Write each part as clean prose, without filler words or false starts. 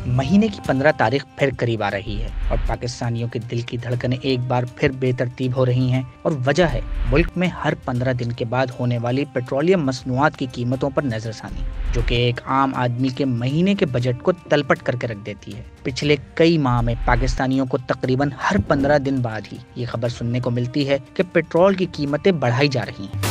महीने की 15 तारीख फिर करीब आ रही है और पाकिस्तानियों के दिल की धड़कनें एक बार फिर बेतरतीब हो रही हैं और वजह है मुल्क में हर 15 दिन के बाद होने वाली पेट्रोलियम मसनूआत की कीमतों पर नजरसानी, जो कि एक आम आदमी के महीने के बजट को तलपट करके रख देती है। पिछले कई माह में पाकिस्तानियों को तकरीबन हर 15 दिन बाद ही ये खबर सुनने को मिलती है कि पेट्रोल की कीमतें बढ़ाई जा रही हैं।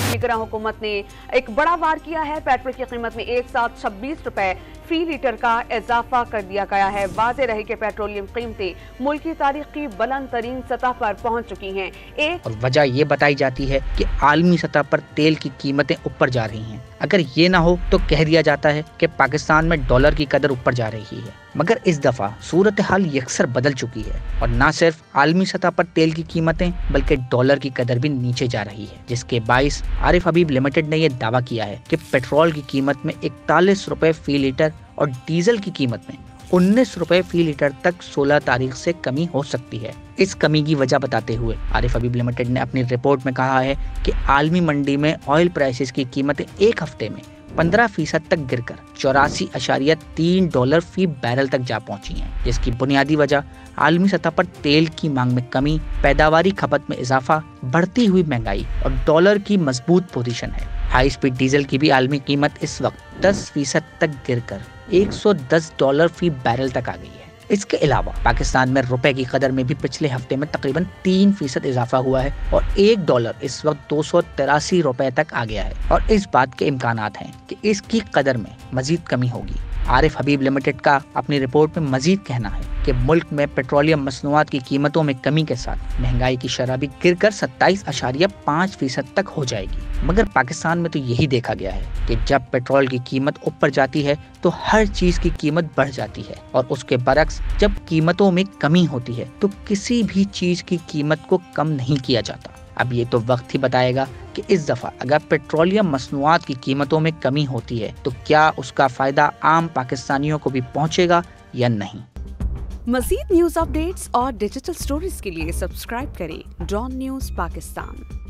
निगरान हुकूमत ने एक बड़ा वार किया है। पेट्रोल की कीमत में एक साथ 26 रुपए फी लीटर का इजाफा कर दिया गया है। वाज़ेह रहे कि पेट्रोलियम कीमतें मुल्क की तारीख की बुलंद तरीन सतह पर पहुंच चुकी हैं। और वजह ये बताई जाती है कि आलमी सतह पर तेल की कीमतें ऊपर जा रही हैं। अगर ये ना हो तो कह दिया जाता है कि पाकिस्तान में डॉलर की कदर ऊपर जा रही है, मगर इस दफा सूरत हाल यकसर बदल चुकी है और न सिर्फ आलमी सतह पर तेल की कीमतें बल्कि डॉलर की कदर भी नीचे जा रही है, जिसके बाइस आरिफ हबीब लिमिटेड ने यह दावा किया है कि पेट्रोल की कीमत में 41 रुपए फी लीटर और डीजल की कीमत में 19 रुपए फी लीटर तक 16 तारीख से कमी हो सकती है। इस कमी की वजह बताते हुए आरिफ हबीब लिमिटेड ने अपनी रिपोर्ट में कहा है कि आलमी मंडी में ऑयल प्राइसेस की कीमतें एक हफ्ते में 15% तक गिरकर $84.3 फी बैरल तक जा पहुंची हैं, जिसकी बुनियादी वजह आलमी सतह पर तेल की मांग में कमी, पैदावारी खपत में इजाफा, बढ़ती हुई महंगाई और डॉलर की मजबूत पोजीशन है। हाई स्पीड डीजल की भी आलमी कीमत इस वक्त 10% तक गिरकर $110 फी बैरल तक आ गई है। इसके अलावा पाकिस्तान में रुपए की कदर में भी पिछले हफ्ते में तकरीबन 3% इजाफा हुआ है और $1 इस वक्त 283 रुपए तक आ गया है और इस बात के इम्कानात हैं कि इसकी कदर में मजीद कमी होगी। आरिफ हबीब लिमिटेड का अपनी रिपोर्ट में मजीद कहना है कि मुल्क में पेट्रोलियम मसनूआत की कीमतों में कमी के साथ महंगाई की शरह भी गिरकर 27.5% तक हो जाएगी। मगर पाकिस्तान में तो यही देखा गया है कि जब पेट्रोल की कीमत ऊपर जाती है तो हर चीज की कीमत बढ़ जाती है और उसके बरक्स जब कीमतों में कमी होती है तो किसी भी चीज की कीमत को कम नहीं किया जाता। अब ये तो वक्त ही बताएगा कि इस दफा अगर पेट्रोलियम मसनूआत की कीमतों में कमी होती है तो क्या उसका फायदा आम पाकिस्तानियों को भी पहुंचेगा या नहीं। मज़ीद न्यूज़ अपडेट्स और डिजिटल स्टोरीज के लिए सब्सक्राइब करें डॉन न्यूज़ पाकिस्तान।